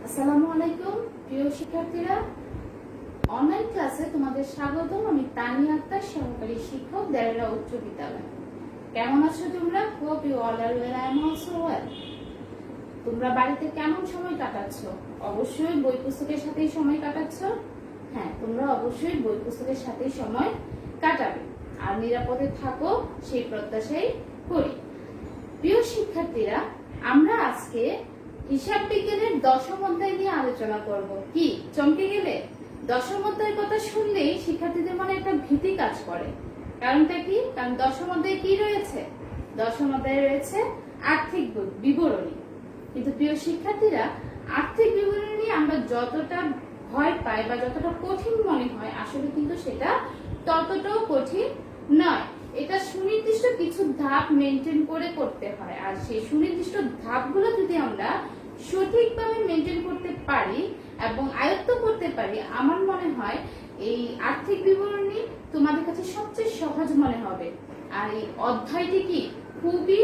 আসসালামু আলাইকুম প্রিয় শিক্ষার্থীরা, অনলাইন ক্লাসে তোমাদের স্বাগতম। আমি তানিয়া আক্তার, সহকারী শিক্ষক, দেরেরা উচ্চ বিদ্যালয়। কেমন আছো তোমরা? Hope you all are well, I am also well. তোমরা বাড়িতে কেমন সময় কাটাচ্ছ? অবশ্যই বই পুস্তকের সাথেই সময় কাটাচ্ছ। হ্যাঁ, তোমরা অবশ্যই বই পুস্তকের সাথেই সময় কাটাবে আর নিরাপদে থাকো, সেই প্রত্যাশাই করি। প্রিয় শিক্ষার্থীরা, আমরা আজকে হিসাব বিজ্ঞানের দশম অধ্যায় নিয়ে আলোচনা করব। কি চমকে গেলে? দশম অধ্যায়ের কথা শুনলেই শিক্ষার্থীদের মনে একটা ভীতি কাজ করে। কারণটা কি? কারণ দশম অধ্যায়ে কি রয়েছে? দশম অধ্যায়ে রয়েছে আর্থিক বিবরণী। কিন্তু প্রিয় শিক্ষার্থীরা, আর্থিক বিবরণী নিয়ে আমরা যতটা ভয় পাই বা যতটা কঠিন মনে হয়, আসলে কিন্তু সেটা ততটাও কঠিন নয়। এটা সুনির্দিষ্ট কিছু ধাপ মেনটেন করে করতে হয়, আর সেই সুনির্দিষ্ট ধাপগুলো যদি আমরা সঠিকভাবে মেনটেন করতে পারি এবং আয়ত্ত করতে পারি, আমার মনে হয় এই আর্থিক বিবরণী তোমাদের কাছে সবচেয়ে সহজ মনে হবে। আর এই অধ্যায়টি কি খুবই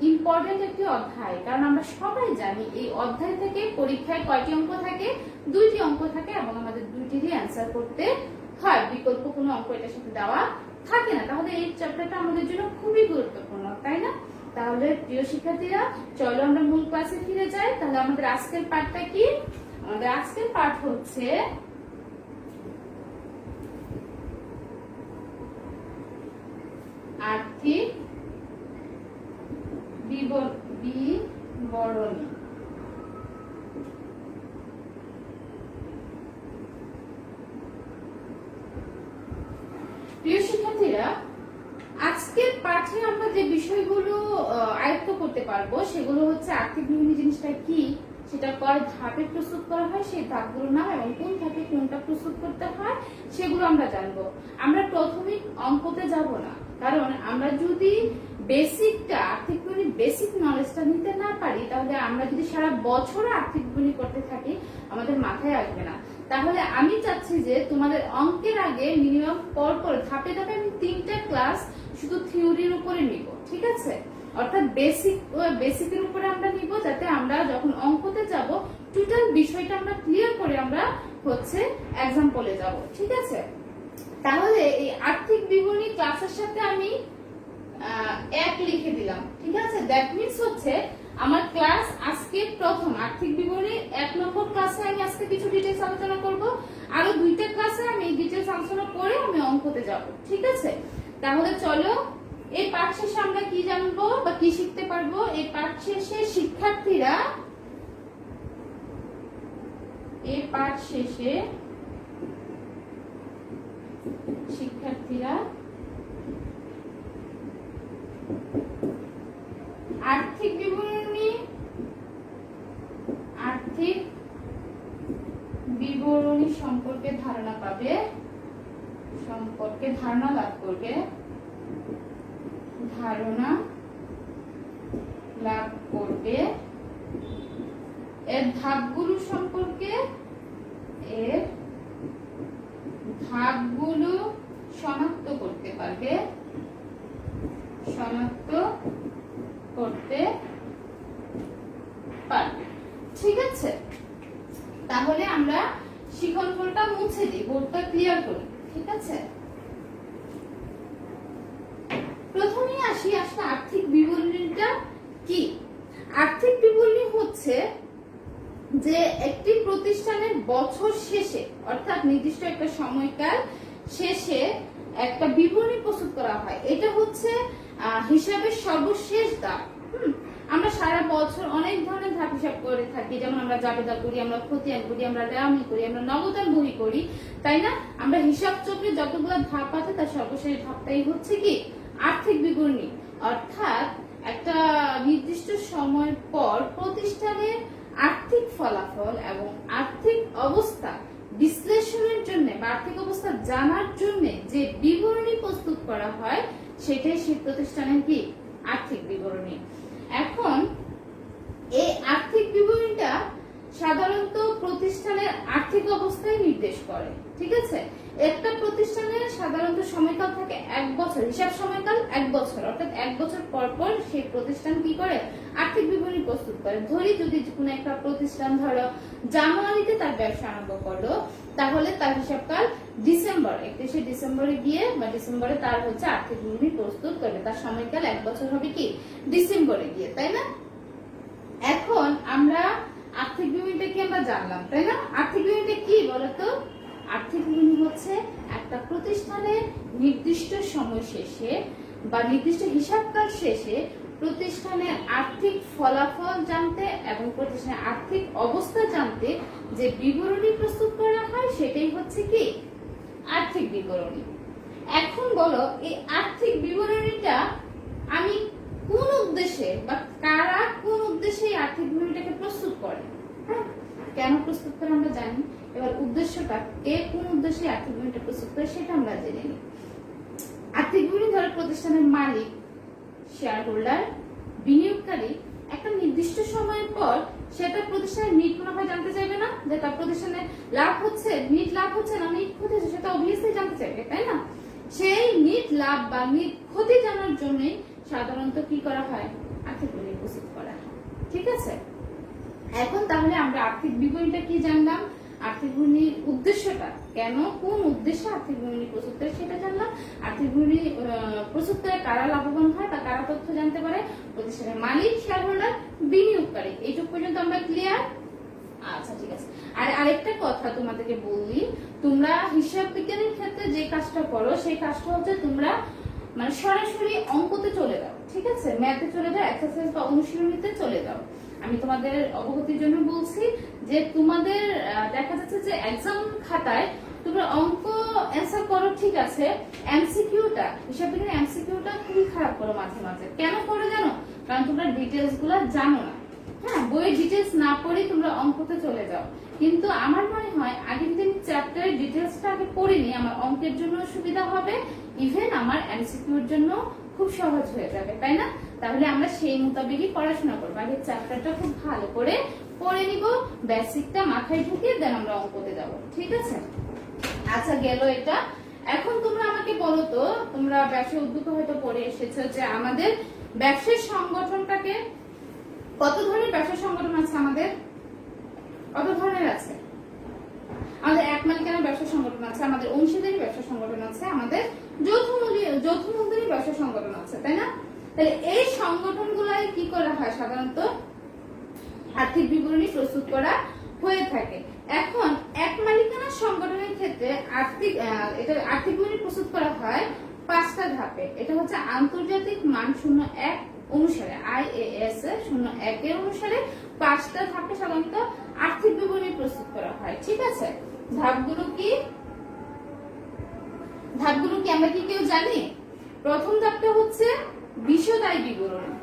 ইম্পর্টেন্ট একটি অধ্যায়, কারণ আমরা সবাই জানি এই অধ্যায় থেকে পরীক্ষায় কয়টি অঙ্ক থাকে? 2টি অঙ্ক থাকে এবং আমাদের 2টিরই অ্যান্সার করতে হয়। বিকল্প কোনো অঙ্ক এটার সাথে দেওয়া থাকে না। তাহলে এই চ্যাপ্টারটা আমাদের জন্য খুবই গুরুত্বপূর্ণ, তাই না? তাহলে প্রিয় শিক্ষার্থীরা, চলো আমরা মূল ক্লাসে ফিরে যাই। তাহলে আমাদের আজকের পাঠটা কি? আমাদের আজকের পাঠ হচ্ছে আর্থিক বিবরণী। প্রিয় শিক্ষার্থীরা, আজকের পাঠে আমরা যে বিষয়গুলো আয়ত্ত করতে পারবো সেগুলো হচ্ছে আর্থিক বিবরণী জিনিসটা কি, সেটা কয় ধাপে প্রস্তুত করা হয়, সেই ধাপগুলোর নাম, এবং কোন ধাপে কোনটা প্রস্তুত করতে হয় সেগুলো আমরা জানবো। আমরা প্রথমেই অঙ্কতে যাব না, কারণ আমরা যদি বেসিকটা আর্থিক বিবরণী বেসিক নলেজটা নিতে না পারি, তাহলে আমরা যদি সারা বছর আর্থিক বিবরণী করতে থাকি, আমাদের মাথায় আসবে না। তাহলে আমি চাচ্ছি যে তোমাদের অঙ্কের আগে মিনিমাম পরপর ধাপে ধাপে আমি 3টা ক্লাস শুধু থিওরির উপরে নিব, ঠিক আছে? অর্থাৎ বেসিকের উপরে আমরা নিব, যাতে আমরা যখন অঙ্কতে যাব টোটাল বিষয়টা আমরা ক্লিয়ার করে আমরা হচ্ছে এক্সাম্পলে যাব, ঠিক আছে? তাহলে এই আর্থিক বিবরণী ক্লাসের সাথে আমি 1 লিখে দিলাম, ঠিক আছে? দ্যাট মিন্স হচ্ছে আমার ক্লাস আজকে প্রথম আর্থিক বিবরণী 1 নম্বর ক্লাসে আমি আজকে কিছু ডিটেইলস আলোচনা করব। আরো 2টা ক্লাসে আমি ডিটেইলস আলোচনা করে আমি অঙ্কতে যাব, ঠিক আছে? তাহলে চলো, এই পাঠ শেষে আমরা কি জানবো বা কি শিখতে পারবো? এই পাঠ শেষে শিক্ষার্থীরা আর্থিক বিবরণী সম্পর্কে ধারণা লাভ করবে, এর ধাপগুলো শনাক্ত করতে পারবে, ঠিক আছে? তাহলে আমরা শিখনফলটা মুছে দিই, বোর্ডটা ক্লিয়ার করি, ঠিক আছে? প্রথমেই আসি আসলে আর্থিক বিবরণীটা কি। আর্থিক বিবরণী হচ্ছে যে একটি প্রতিষ্ঠানের বছর শেষে, অর্থাৎ নির্দিষ্ট একটা সময়কাল শেষে একটা বিবরণী প্রস্তুত করা হয়। এটা হচ্ছে হিসাবের সর্বশেষ ধাপ। আমরা সারা বছর অনেক ধরনের ধাপ হিসাব করে থাকি, যেমন আমরা জাবেদা করি, আমরা খতিয়ান করি, আমরা রেওয়ানি করি, আমরা নগদান বহি করি, তাই না? আমরা হিসাব চক্রে যতগুলো ধাপ আছে তার সর্বশেষ ধাপটাই হচ্ছে কি আর্থিক বিবরণী। অর্থাৎ একটা নির্দিষ্ট সময় পর প্রতিষ্ঠানের আর্থিক ফলাফল এবং আর্থিক অবস্থা বিশ্লেষণের জন্য বা আর্থিক অবস্থা জানার জন্য যে বিবরণী প্রস্তুত করা হয়, সেটাই সেই প্রতিষ্ঠানের কি আর্থিক বিবরণী। এখন এই আর্থিক বিবরণীটা সাধারণত প্রতিষ্ঠানের আর্থিক আর্থিক অবস্থায় নির্দেশ করে। ঠিক আছে, একটা প্রতিষ্ঠানের সাধারণত সময়কাল থাকে 1 বছর, হিসাব সময়কাল 1 বছর, অর্থাৎ 1 বছর পর পর সেই প্রতিষ্ঠান কি করে আর্থিক বিবরণী প্রস্তুত করে। ধরি যদি কোনো একটা প্রতিষ্ঠান ধরো জানুয়ারিতে তার ব্যবসা আরম্ভ করলো, তাহলে তার হিসাবকাল ডিসেম্বর, 31শে ডিসেম্বরে গিয়ে বা ডিসেম্বরে তার হচ্ছে আর্থিক বিবরণী প্রস্তুত করবে। তার সময়কাল 1 বছর হবে কি ডিসেম্বরে গিয়ে, তাই না? এখন আমরা আর্থিক বিবরণীটা কি আমরা জানলাম, তাই না? আর্থিক বিবরণীটা কি বলতো? আর্থিক বিবরণী হচ্ছে একটা প্রতিষ্ঠানের নির্দিষ্ট সময় শেষে বা নির্দিষ্ট হিসাবকাল শেষে প্রতিষ্ঠানের আর্থিক ফলাফল জানতে এবং প্রতিষ্ঠানের আর্থিক অবস্থা জানতে যে বিবরণী প্রস্তুত করা হয় সেটাই হচ্ছে কি আর্থিক বিবরণী। এখন বলো এই আর্থিক বিবরণীটা আমি কোন উদ্দেশ্যে বা কারা কোন উদ্দেশ্যে এই আর্থিক বিবরণীটাকে প্রস্তুত করে? হ্যাঁ, কেন প্রস্তুত করে আমরা জানি, এবার উদ্দেশ্যটা কে কোন উদ্দেশ্যে আর্থিক বিবরণীটা প্রস্তুত করে সেটা আমরা জেনে নিই। আর্থিক বিবরণী ধরো প্রতিষ্ঠানের মালিক, শেয়ার হোল্ডার, বিনিয়োগকারী একটা নির্দিষ্ট সময়ের পর সেটা প্রতিষ্ঠানের নিট মুনাফা জানতে চাইবে না, যে তার প্রতিষ্ঠানের লাভ হচ্ছে, নিট লাভ হচ্ছে না নিট ক্ষতি হচ্ছে, সেটা অবভিয়াসলি জানতে চাইবে, তাই না? সেই নিট লাভ বা নিট ক্ষতি জানার জন্যই সাধারণত কি করা হয় আর্থিক বিবরণী প্রস্তুত করা হয়। ঠিক আছে, এখন তাহলে আমরা আর্থিক বিবরণীটা কি জানলাম, আর্থিক বিবরণীর উদ্দেশ্যটা কেন কোন উদ্দেশ্যে আর্থিক বিবরণী প্রস্তুত করে সেটা জানলাম। আর্থিক বিবরণী প্রস্তুত করে কারা লাভবান হয় বা কারা তথ্য জানতে পারে, প্রতিষ্ঠানের মালিক, শেয়ার হোল্ডার, বিনিয়োগকারী। এইটুকু পর্যন্ত আমরা ক্লিয়ার? আচ্ছা ঠিক আছে। আর আরেকটা কথা তোমাদেরকে বলি, তোমরা হিসাব বিজ্ঞানের ক্ষেত্রে যে কাজটা করো সেই কাজটা হচ্ছে তোমরা মানে সরাসরি অঙ্কতে চলে যাও। ঠিক আছে, ম্যাথে চলে যাও, এক্সারসাইজ বা অনুশীলনীতে চলে যাও। আমি তোমাদের অবগতির জন্য বলছি যে তোমাদের দেখা যাচ্ছে যে এক্সাম খাতায় তোমরা অঙ্ক অ্যান্সার করো, ঠিক আছে, এমসিকিউটা হিসাব বিজ্ঞানের এমসিকিউটা খুবই খারাপ করো মাঝে মাঝে। কেন করো জানো? কারণ তোমরা ডিটেলস গুলা জানো না। হ্যাঁ, বইয়ের ডিটেলস না পড়ে তোমরা অঙ্কতে চলে যাও। কিন্তু আমার মনে হয় আগে যদি আমি চ্যাপ্টারের ডিটেলসটা আগে পড়ে নিই, আমার অঙ্কের জন্য সুবিধা হবে, ইভেন আমার এমসিকিউর জন্য খুব সহজ হয়ে যাবে, তাই না? তাহলে আমরা সেই মোতাবেকই পড়াশোনা করবো। আগে চ্যাপ্টারটা খুব ভালো করে পড়ে নিব, বেসিকটা মাথায় ঢুকিয়ে দেন আমরা অঙ্কতে যাব। ঠিক আছে, আচ্ছা গেল এটা। এখন তোমরা আমাকে বলো তো, তোমরা ব্যবসা উদ্যোগ হয়তো পড়ে এসেছো যে আমাদের ব্যবসার সংগঠনটাকে কত ধরনের ব্যবসা সংগঠন আছে আমাদের? কত ধরনের আছে? আমাদের এক মালিকানা ব্যবসা সংগঠন আছে, আমাদের অংশীদারি ব্যবসা সংগঠন আছে, আমাদের যৌথ মূলধনী ব্যবসা সংগঠন আছে, তাই না? তাহলে এই সংগঠনগুলাই কি করা হয় সাধারণত আর্থিক বিবরণী প্রস্তুত করা হয়ে থাকে। এখন এক মালিকানা সংগঠনের ক্ষেত্রে আর্থিক বিবরণী প্রস্তুত করা হয় 5টা ধাপে। এটা হচ্ছে আন্তর্জাতিক মান 01 অনুসারে, IAS 01 এর অনুসারে 5টা ধাপে সাধারণত আর্থিক বিবরণী প্রস্তুত করা হয়। ঠিক আছে, ধাপগুলো কি আমরা কি কেউ জানি? প্রথম ধাপটা হচ্ছে বিশদ আয় বিবরণী,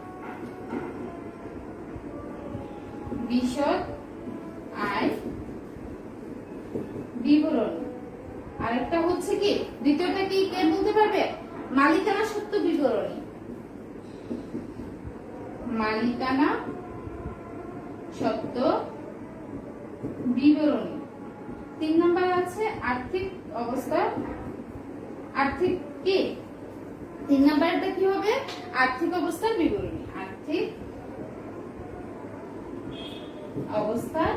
বিশদ আয় বিবরণী। আরেকটা হচ্ছে কি, দ্বিতীয়টা কি কে বলতে পারবে? মালিকানা সত্ত্ব বিবরণী, মালিকানা সত্ত্ব বিবরণী। 3 নম্বর আছে আর্থিক অবস্থা, আর্থিক কি 3 নম্বরটা কি হবে? আর্থিক অবস্থার বিবরণী, আর্থিক অবস্থার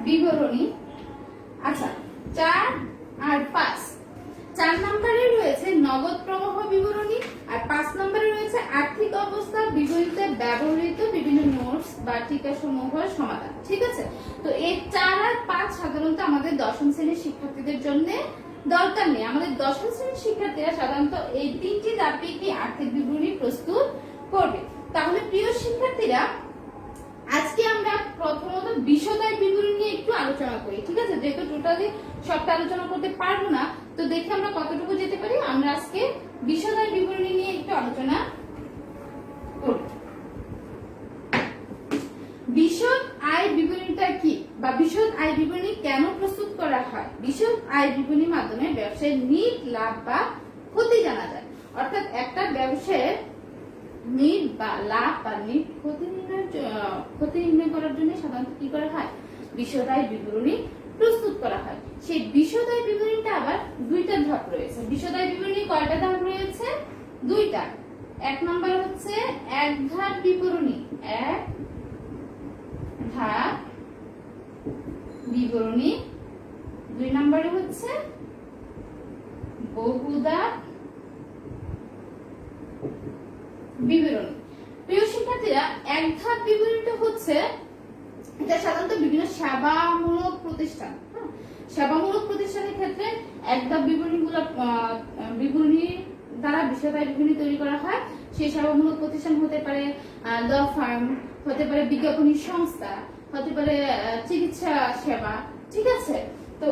বিবরণী। আচ্ছা 4 আর 5, 4 নম্বরে রয়েছে নগদ প্রবাহ বিবরণী আর 5 নম্বরে রয়েছে আর্থিক অবস্থা বিবরণীতে ব্যবহৃত বিভিন্ন নোটস বা টিকা সমূহের সমাধান। ঠিক আছে, তো এই 4 আর 5 সাধারণত আমাদের দশম শ্রেণীর শিক্ষার্থীদের জন্য দরকার নেই। আমাদের দশম শ্রেণীর শিক্ষার্থীরা সাধারণত এই 3টি ধাপে কি আর্থিক বিবরণী প্রস্তুত করবে। তাহলে প্রিয় শিক্ষার্থীরা, আজকে আমরা প্রথমত বিশদ আয় বিবরণী নিয়ে একটু আলোচনা করি। ঠিক আছে, যেহেতু টোটালি সবটা আলোচনা করতে পারবো না, তো দেখি আমরা কতটুকু যেতে পারি। আমরা আজকে বিশদ আয় বিবরণী নিয়ে একটু আলোচনা করি। বিশদ আয় বিবরণীটা কি বা বিশদ আয় বিবরণী কেন প্রস্তুত করা হয়? বিশদ আয় বিবরণীর মাধ্যমে ব্যবসায়ের নিট লাভ বা ক্ষতি জানা যায়। অর্থাৎ একটা ব্যবসায়ের নিট বা লাভ বা নিট ক্ষতি নির্ণয় করার জন্য সাধারণত কি করা হয়? বিশদায় বিবরণী প্রস্তুত করা হয়। সেই বিশদায় বিবরণীটা আবার দুইটা ধাপ রয়েছে। বিশদায় বিবরণী কয়টা ধাপ রয়েছে? দুইটা। এক নম্বর হচ্ছে এক ধাপ বিবরণী, এক ধাপ বিবরণী। দুই নম্বরে হচ্ছে বহুধাপ বিবরণী। প্রিয় শিক্ষার্থীরা, এক ধাপ বিবরণীটা হচ্ছে এটা সাধারণত বিভিন্ন সেবামূলক প্রতিষ্ঠান, সেবামূলক প্রতিষ্ঠানের ক্ষেত্রে এক ধাপ বিবরণী দ্বারা বিশদায় বিবরণী তৈরি করা হয়। সেই সেবামূলক প্রতিষ্ঠান হতে পারে ল ফার্ম, হতে পারে বিজ্ঞাপনী সংস্থা, হতে পারে চিকিৎসা সেবা, ঠিক আছে। তো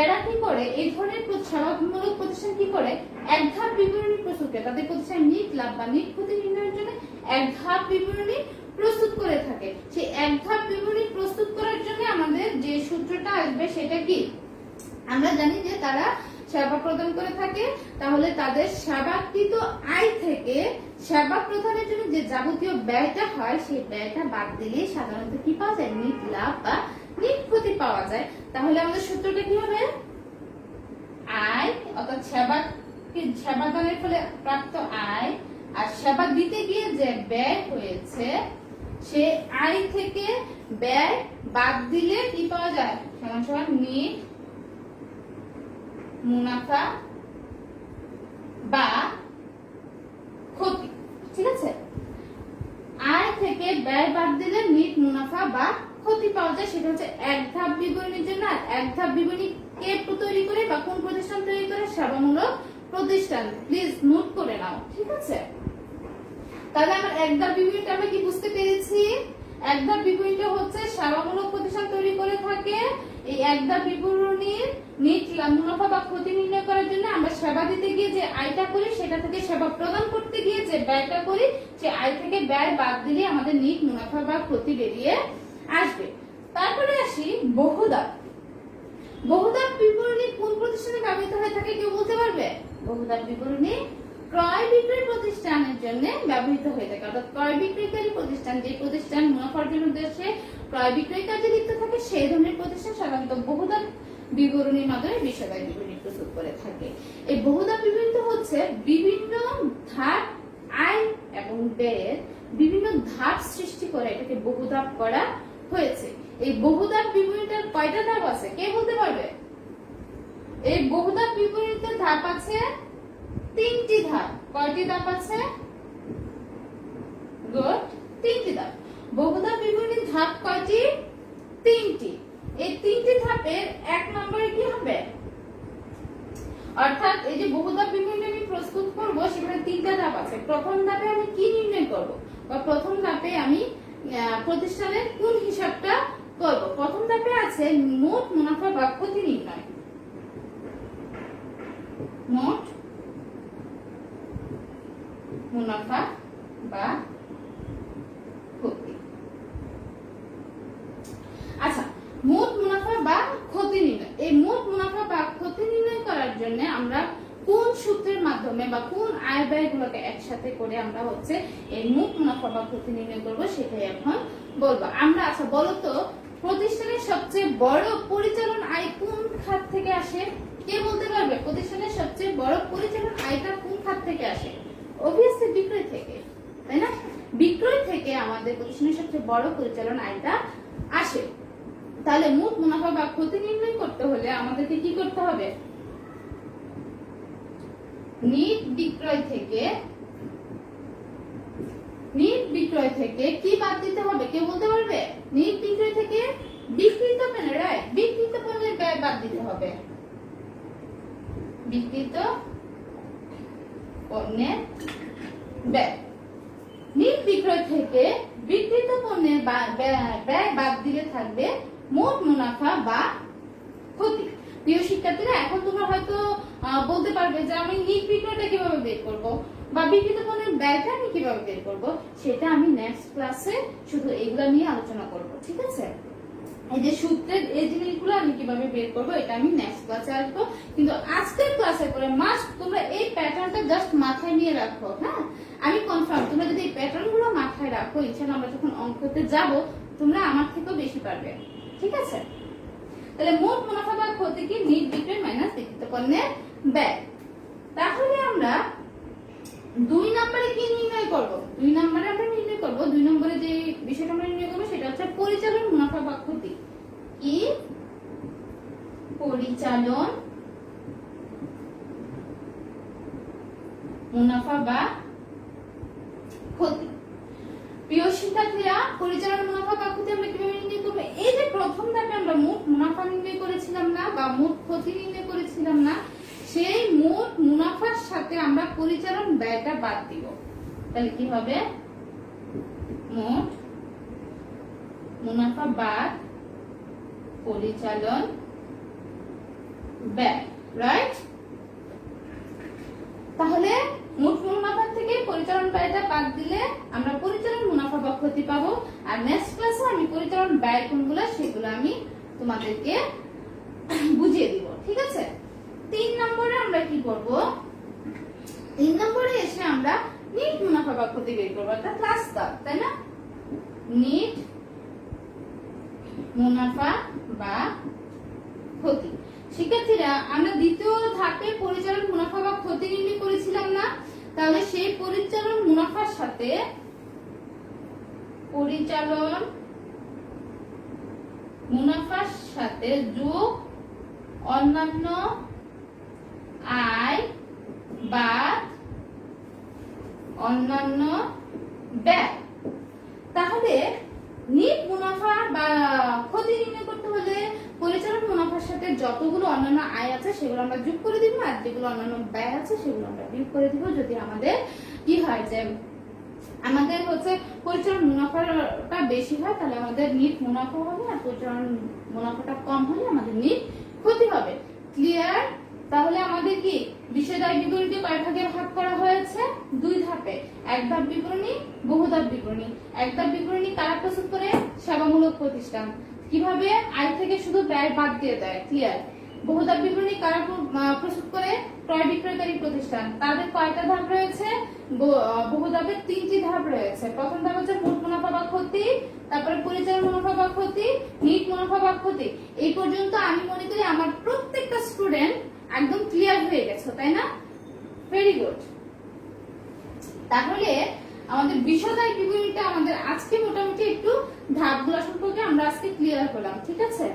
এরা কি করে, এই ধরনের সেবামূলক প্রতিষ্ঠান কি করে, এক ধাপ বিবরণী প্রস্তুত করে তাদের প্রতিষ্ঠান নিট লাভ বা নিট ক্ষতি নির্ণয়ের জন্য এক ধাপ বিবরণী প্রস্তুত করে থাকে। সেই এক ধাপ বিবরণী প্রস্তুত করার জন্য আমাদের যে সূত্রটা আসবে সেটা কি, আমরা জানি যে তারা সেবা প্রদান করে থাকে, তাহলে তাদের সেবাকৃত আয় থেকে সেবা প্রদানের জন্য যে যাবতীয় ব্যয়টা হয় সেই ব্যয়টা বাদ দিলে সাধারণত কি পাওয়া যায়, নিট লাভ বা নিট ক্ষতি পাওয়া যায়। তাহলে আমাদের সূত্রটা কি হবে, আয় অর্থাৎ সেবাদানের ফলে প্রাপ্ত আয় আর সেবা দিতে গিয়ে যে ব্যয় হয়েছে সে আয় থেকে ব্যয় বাদ দিলে কি পাওয়া যায়, সমান সমান নিট মুনাফা বা ক্ষতি, ঠিক আছে। আয় থেকে ব্যয় বাদ দিলে নিট মুনাফা বা ক্ষতি পাওয়া যায়। সেটা হচ্ছে এক ধাপ বিবরণীর জন্য। আর এক ধাপ বিবরণী কে তৈরি করে বা কোন প্রতিষ্ঠান তৈরি করে, সেবামূলক প্রতিষ্ঠান। প্লিজ নোট করে নাও, ঠিক আছে। তাহলে আমরা এক ধাপ বিবরণীটা আমরা কি বুঝতে পেরেছি, এক ধাপ বিবরণীটা হচ্ছে সেবামূলক প্রতিষ্ঠান তৈরি করে থাকে। এই এক ধাপ বিবরণীর নিট মুনাফা বা ক্ষতি নির্ণয় করার জন্য আমরা সেবা দিতে গিয়ে যে আয়টা করি সেটা থেকে সেবা প্রদান করতে গিয়ে যে ব্যয়টা করি সে আয় থেকে ব্যয় বাদ দিলে আমাদের নিট মুনাফা বা ক্ষতি বেরিয়ে আসবে। তারপরে আসি বহুধাপ। বহুধাপ বিবরণী কোন প্রতিষ্ঠানে ব্যবহৃত হয়ে থাকে কেউ বলতে পারবে? বহুধাপ বিবরণী ক্রয় বিক্রয় প্রতিষ্ঠানের জন্য ব্যবহৃত হয়ে থাকে। অর্থাৎ ক্রয় বিক্রয়কারী প্রতিষ্ঠান, যে প্রতিষ্ঠান মুনাফা অর্জনের উদ্দেশ্যে ক্রয় বিক্রয় কাজে লিপ্ত থাকে সেই ধরনের প্রতিষ্ঠান সাধারণত বহুধাপ বিবরণীর মাধ্যমে বিশদায় বিবরণী প্রস্তুত করে থাকে। এই বহুধাপ বিবরণী হচ্ছে বিভিন্ন ধাপ আয় এবং ব্যয়ের বিভিন্ন ধাপ সৃষ্টি করে এটাকে বহুধাপ করা হয়েছে। এই বহুধাপ বিবরণীটার কয়টা ধাপ আছে কে বলতে পারবে? এই বহুধাপ বিবরণীতে ধাপ আছে তিনটি ধাপ। কয়টি ধাপ আছে? গুড, তিনটি ধাপ। বহুধাপ বিবরণীর ধাপ কয়টি? তিনটি। এই তিনটি ধাপের এক নম্বরে কি হবে, অর্থাৎ এই যে বহুধাপ বিবরণী আমি প্রস্তুত করব সেখানে তিনটা ধাপ আছে। প্রথম ধাপে আমি কি নির্ণয় করব, বা প্রথম ধাপে আমি প্রতিষ্ঠানের কোন হিসাবটা করব। প্রথম ধাপে আছে মোট মুনাফা বা ক্ষতি নির্ণয়। মোট মুনাফা বা ক্ষতি। আচ্ছা, মোট মুনাফা বা ক্ষতি নির্ণয়। এই মোট মুনাফা বা ক্ষতি নির্ণয় করার জন্য আমরা কোন সূত্রের মাধ্যমে বা কোন আয় ব্যয়গুলোকে একসাথে করে আমরা হচ্ছে এই মোট মুনাফা বা ক্ষতি নির্ণয় করব সেটাই এখন বলবো আমরা। আচ্ছা বলো তো, প্রতিষ্ঠানের সবচেয়ে বড় পরিচালন আয় কোন খাত থেকে আসে কে বলতে পারবে? প্রতিষ্ঠানের সবচেয়ে বড় পরিচালন আয়টা কোন খাত থেকে আসে? অবভিয়াসলি বিক্রয় থেকে, তাই না? বিক্রয় থেকে আমাদের প্রতিষ্ঠানের সবচেয়ে বড় পরিচালন আয়টা আসে। তাহলে মোট মুনাফা বা ক্ষতি নির্ণয় করতে হলে আমাদেরকে কি করতে হবে? নিট বিক্রয় থেকে কি বাদ দিতে হবে কেউ বলতে পারবে? নিট বিক্রয় থেকে বিক্রিত পণ্যের, রাইট, বিক্রিত পণ্যের ব্যয় বাদ দিতে হবে। বিক্রিত পণ্যের ব্যয়। নিট বিক্রয় থেকে বিক্রিত পণ্যের ব্যয় বাদ দিলে থাকবে মোট মুনাফা বা ক্ষতি। প্রিয় শিক্ষার্থীরা, এখন তোমরা হয়তো বলতে পারবে যে আমি নিট বিক্রয়টা কিভাবে বের করব বা বিক্রিত পণ্যের ব্যয়টা আমি কিভাবে বের করব, সেটা আমি নেক্সট ক্লাসে শুধু এইগুলা নিয়ে আলোচনা করব, ঠিক আছে? এই যে সূত্রের এই জিনিসগুলো আমি কিভাবে বের করব এটা আমি নেক্সট ক্লাসে আসবো। কিন্তু আজকের ক্লাসে করে মাস্ট তোমরা এই প্যাটার্নটা জাস্ট মাথায় নিয়ে রাখো। হ্যাঁ, আমি কনফার্ম তোমরা যদি এই প্যাটার্নগুলো মাথায় রাখো ইনশাআল্লাহ আমরা যখন অঙ্কতে যাব তোমরা আমার থেকেও বেশি পারবে। ঠিক আছে? তাহলে মোট মুনাফা বা ক্ষতি কি? নিট বিক্রয় মাইনাস বিক্রিত পণ্যের ব্যয়। তাহলে আমরা 2 নম্বরে কি নির্ণয় করব? 2 নম্বরে আমরা নির্ণয় করব, 2 নম্বরে যে বিষয়টা আমরা নির্ণয় করব সেটা হচ্ছে পরিচালন মুনাফা বা ক্ষতি। কি? পরিচালন মুনাফা বা ক্ষতি। প্রিয় শিক্ষার্থীরা, পরিচালন মুনাফা বা ক্ষতি আমরা কিভাবে নির্ণয় করব? এই যে প্রথম ধাপে আমরা মোট মুনাফা নির্ণয় করেছিলাম না বা মোট ক্ষতি নির্ণয় করেছিলাম না, সেই মোট মুনাফার সাথে আমরা পরিচালন ব্যয়টা বাদ দিব। তাহলে কি হবে? মোট মুনাফা বাদ পরিচালন ব্যয়, রাইট? তাহলে মোট মুনাফা থেকে পরিচালন ব্যয়টা বাদ দিলে আমরা পরিচালন মুনাফা বা ক্ষতি পাবো। আর নেক্সট ক্লাসে আমি পরিচালন ব্যয় কোনগুলো সেগুলো আমি তোমাদেরকে বুঝিয়ে দিব, ঠিক আছে? 3 নম্বরে আমরা কি করব? 3 নম্বরে এসে আমরা নিট মুনাফা বা ক্ষতি বের করব, অর্থাৎ লাস্ট ধাপ, তাই না? নিট মুনাফা বা ক্ষতি। শিক্ষার্থীরা, আমরা দ্বিতীয় ধাপে পরিচালন মুনাফা বা ক্ষতি নির্ণয় করেছিলাম না? তাহলে সেই পরিচালন মুনাফার সাথে পরিচালন মুনাফার সাথে যোগ অন্যান্য আয় বা অন্যান্য ব্যয়। তাহলে নিট মুনাফা বা ক্ষতি নির্ণয় করতে হলে পরিচালন মুনাফার সাথে যতগুলো অন্যান্য আয় আছে সেগুলো আমরা যোগ করে দিব, আর যেগুলো অন্যান্য ব্যয় আছে সেগুলো আমরা বিয়োগ করে দিব। যদি আমাদের কি হয় যে আমাদের হচ্ছে পরিচালন মুনাফাটা বেশি হয়, তাহলে আমাদের নিট মুনাফা হবে, আর পরিচালন মুনাফাটা কম হলে আমাদের নিট ক্ষতি হবে। ক্লিয়ার? তাহলে আমাদের কি বিষয়দায় বিবরণীকে কয় ভাগে ভাগ করা হয়েছে? 2 ধাপে। এক ধাপ বিবরণী, বহু ধাপ বিবরণী। এক ধাপ বিবরণী কারা প্রস্তুত করে? সেবামূলক প্রতিষ্ঠান। কিভাবে? আয় থেকে শুধু ব্যয় বাদ দিয়ে দেয়। ক্লিয়ার? বহু ধাপ বিবরণী কারা প্রস্তুত করে? ক্রয় বিক্রয়কারী প্রতিষ্ঠান। তাদের কয়টা ধাপ রয়েছে? বহু ধাপে 3টি ধাপ রয়েছে। প্রথম ধাপ হচ্ছে মোট মুনাফা বা ক্ষতি, তারপরে পরিচালন মুনাফা বা ক্ষতি, নিট মুনাফা বা ক্ষতি। এই পর্যন্ত আমি মনে করি আমার প্রত্যেকটা স্টুডেন্ট একদম ক্লিয়ার হয়ে গেছে, তাই না? Very good. তাহলে আমাদের বিষয়দায় বিবরণীটা আমাদের আজকে মোটামুটি একটু ধাপগুলো সম্পর্কে আমরা আজকে ক্লিয়ার হলাম, ঠিক আছে?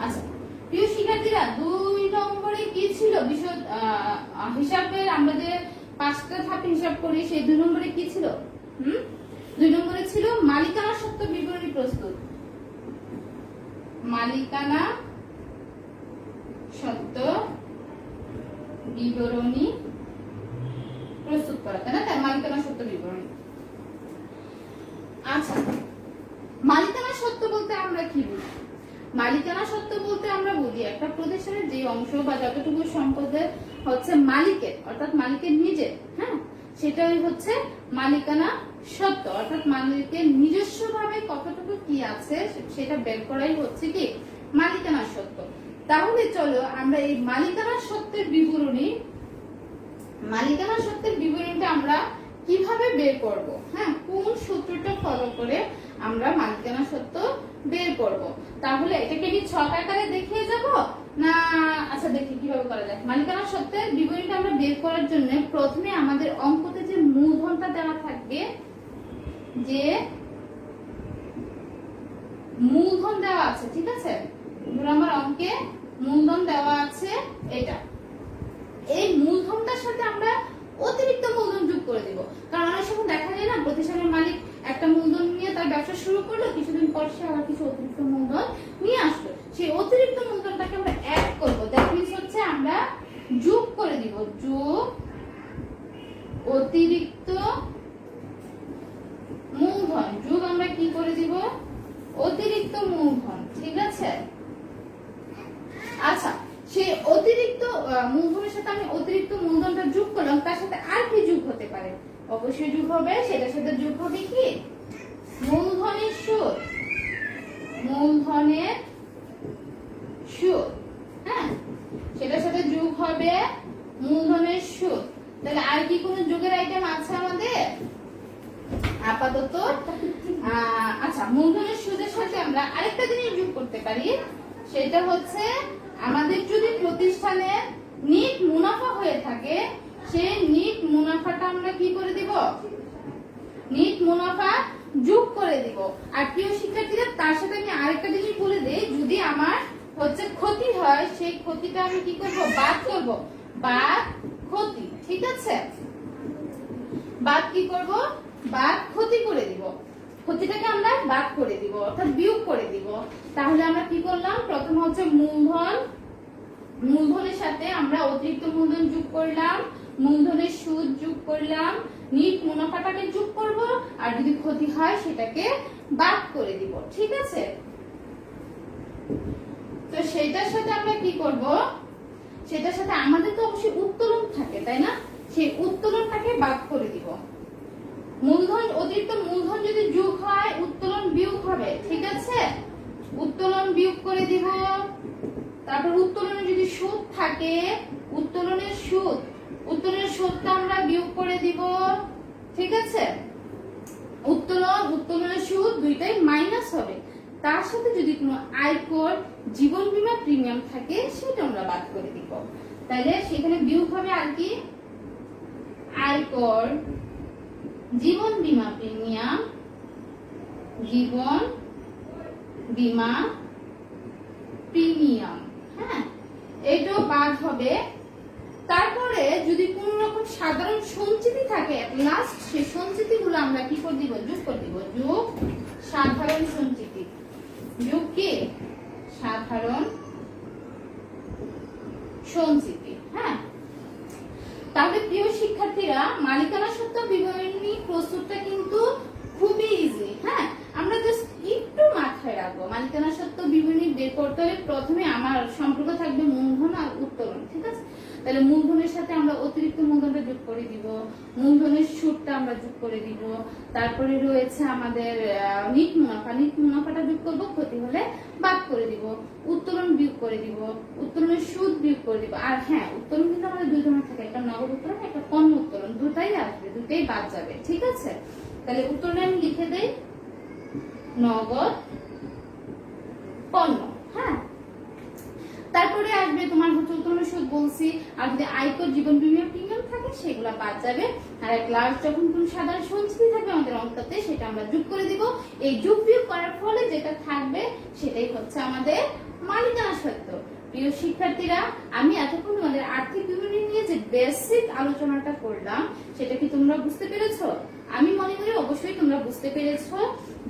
আচ্ছা প্রিয় শিক্ষার্থীরা, 2 নম্বরে কি ছিল? বিষয় হিসাবের আমরা যে 5টা ধাপে হিসাব করি, সেই 2 নম্বরে কি ছিল? 2 নম্বরে ছিল মালিকানা সত্ত্ব বিবরণী প্রস্তুত। মালিকানা সত্ত্ব বিবরণী প্রস্তুত করা, তাই না? তাই মালিকানা সত্ত্ব বিবরণী। আচ্ছা, মালিকানা সত্ত্ব বলতে আমরা কি বুঝি? মালিকানা সত্ত্ব বলতে আমরা বুঝি একটা প্রতিষ্ঠানের যে অংশ বা যতটুকু সম্পদের হচ্ছে মালিকের, অর্থাৎ মালিকের নিজের, হ্যাঁ, সেটাই হচ্ছে মালিকানা সত্ত্ব, অর্থাৎ মালিকের নিজস্ব ভাবে কতটুকু কি আছে সেটা বের করাই হচ্ছে কি মালিকানা সত্ত্ব। তাহলে চলো আমরা এই মালিকানা সত্ত্বের বিবরণীটা আমরা কিভাবে বের করব? হ্যাঁ, কোন সূত্রটা ফলো করে আমরা মালিকানা সত্ত্ব বের করব? তাহলে এটাকে কি ছক আকারে দেখিয়ে যাব না? আচ্ছা, দেখি কিভাবে করা যায়। মালিকানা সত্ত্বের বিবরণীটা আমরা বের করার জন্য প্রথমে আমাদের অঙ্কতে যে মূলধনটা দেওয়া থাকবে, যে মূলধন দেওয়া আছে, ঠিক আছে? ধরো আমার অঙ্কে মূলধন দেওয়া আছে এটা, এই মূলধনটার সাথে আমরা অতিরিক্ত মূলধন যোগ করে দিব। কারণ অনেক সময় দেখা যায় না, প্রতিষ্ঠানের মালিক একটা মূলধন নিয়ে তার ব্যবসা শুরু করলো, কিছুদিন পর সে আবার কিছু অতিরিক্ত মূলধন নিয়ে আসলো, সেই অতিরিক্ত মূলধনটাকে আমরা অ্যাড করব। দ্যাট মিন্স হচ্ছে আমরা যোগ করে দিব, যোগ অতিরিক্ত মূলধন, যোগ আমরা কি করে দিব? অতিরিক্ত মূলধন, ঠিক আছে? আচ্ছা, সেই অতিরিক্ত মূলধনের সাথে আমি অতিরিক্ত মূলধনটা যোগ করলাম, তার সাথে আর কি যোগ হতে পারে? অবশ্যই যোগ হবে, সেটার সাথে যোগ হবে কি? মূলধনের সুদ। মূলধনের সুদ, হ্যাঁ, সেটার সাথে যোগ হবে মূলধনের সুদ। তাহলে আর কি কোনো যোগের আইটেম আছে আমাদের আপাতত? আচ্ছা, মূলধনের সুদের সাথে আমরা আরেকটা জিনিস যোগ করতে পারি, সেটা হচ্ছে আমাদের যদি প্রতিষ্ঠানে নিট মুনাফা হয়ে থাকে, সেই নিট মুনাফাটা আমরা কি করে দিব? নিট মুনাফা যোগ করে দিব। আর প্রিয় শিক্ষার্থীরা, তার সাথে আমি আরেকটা জিনিস বলে দেই, যদি আমার হচ্ছে ক্ষতি হয়, সেই ক্ষতিটা আমি কি করব? বাদ করব। বাদ ক্ষতি, ঠিক আছে? বাদ কি করব? বাদ ক্ষতি করে দিব। ক্ষতিটাকে আমরা বাদ করে দিব, অর্থাৎ বিয়োগ করে দিব। তাহলে আমরা কি করলাম? প্রথম হচ্ছে মূলধন, মূলধনের সাথে আমরা অতিরিক্ত মূলধন যোগ করলাম, মূলধনের সুদ যোগ করলাম, নিট মুনাফাটাকে যোগ করব, আর যদি ক্ষতি হয় সেটাকে বাদ করে দিব, ঠিক আছে? তো সেটার সাথে আমরা কি করব? সেটার সাথে আমাদের তো অবশ্যই উত্তোলন থাকে, তাই না? সেই উত্তোলনটাকে বাদ করে দিব। মূলধন, অতিরিক্ত মূলধন যদি যোগ হয়, উত্তোলন বিয়োগ হবে, ঠিক আছে? উত্তোলন বিয়োগ করে দিব। তারপর উত্তোলনে যদি সুদ থাকে, উত্তোলনের সুদ, উত্তোলনের সুদটা আমরা বিয়োগ করে দিব, ঠিক আছে? উত্তোলন, উত্তোলনের সুদ দুইটাই মাইনাস হবে। তার সাথে যদি কোনো আয়কর, জীবন বীমা প্রিমিয়াম থাকে, সেটা আমরা বাদ করে দিব। তাহলে সেখানে বিয়োগ হবে আর কি? আয়কর, জীবন বীমা প্রিমিয়াম, জীবন বীমা প্রিমিয়াম, হ্যাঁ, এটাও বাদ হবে। তারপরে যদি কোন রকম সাধারণ সঞ্চিতি থাকে, লাস্ট সেই সঞ্চিতিগুলো আমরা কি করে দিব? যোগ করে দিব। যোগ সাধারণ সঞ্চিতি, যোগ কি? সাধারণ সঞ্চিতি, হ্যাঁ। তাহলে প্রিয় শিক্ষার্থীরা, মালিকানা সত্ত্ব বিবরণী প্রস্তুতটা কিন্তু খুবই ইজি, হ্যাঁ। আমরা জাস্ট একটু মাথায় রাখবো, মালিকানা সত্ত্ব বিবরণী বের করতে হলে প্রথমে আমার সম্পর্ক থাকবে মূলধন আর উত্তোলন, ঠিক আছে? তাহলে মূলধনের সাথে আমরা অতিরিক্ত মূলধনটা যোগ করে দিব, মূলধনের সুদটা আমরা যোগ করে দিব, তারপরে রয়েছে আমাদের নিট মুনাফা, নিট মুনাফাটা যোগ করব, ক্ষতি হলে বাদ করে দিব, উত্তোলন বিয়োগ করে দিব, উত্তোলনের সুদ বিয়োগ করে দিব। আর হ্যাঁ, উত্তোলন কিন্তু আমাদের দুই ধরনের থাকে, একটা নগদ উত্তোলন, একটা পণ্য উত্তোলন, দুটাই আসবে, দুটাই বাদ যাবে, ঠিক আছে? তাহলে উত্তোলনে আমি লিখে দেই নগদ পণ্য, হ্যাঁ। তারপরে আসবে তোমার হচ্ছে উত্তোলনের সুদ বলছি, আর যদি আয়কর, জীবন বীমা প্রিমিয়াম থাকে, সেগুলো বাদ যাবে। আর এক লাস্ট যখন কোন সাধারণ সঞ্চিতি থাকবে আমাদের অঙ্কতে, সেটা আমরা যোগ করে দিব। এই যোগ বিয়োগ করার ফলে যেটা থাকবে সেটাই হচ্ছে আমাদের মালিকানা সত্ত্ব। প্রিয় শিক্ষার্থীরা, আমি এতক্ষণ তোমাদের আর্থিক বিবরণী নিয়ে যে বেসিক আলোচনাটা করলাম, সেটা কি তোমরা বুঝতে পেরেছো? আমি মনে করি অবশ্যই তোমরা বুঝতে পেরেছো।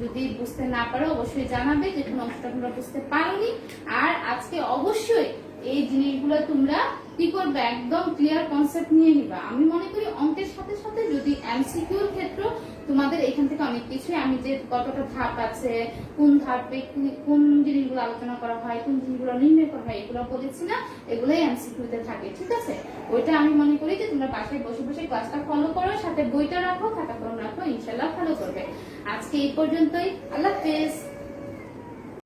যদি বুঝতে না পারো অবশ্যই জানাবে যে কোন অংশটা তোমরা বুঝতে পারোনি। আর আজকে অবশ্যই এই জিনিসগুলো তোমরা কি করবে? একদম ক্লিয়ার কনসেপ্ট নিয়ে নিবা। আমি মনে করি অঙ্কের সাথে সাথে যদি এমসিকিউর ক্ষেত্রে তোমাদের এখান থেকে অনেক কিছু, আমি যে কতটা ধাপ আছে, কোন ধাপে কোন জিনিসগুলো আলোচনা করা হয়, কোন জিনিসগুলো নির্ণয় করা হয়, এগুলো বলেছি না, এগুলোই এমসিকিউতে থাকে, ঠিক আছে? ওইটা আমি মনে করি যে তোমরা বাসায় বসে বসে ক্লাসটা ফলো করো, সাথে বইটা রাখো, খাতা কলম রাখো, ইনশাআল্লাহ ভালো করবে। আজকে এই পর্যন্তই, আল্লাহ হাফেজ।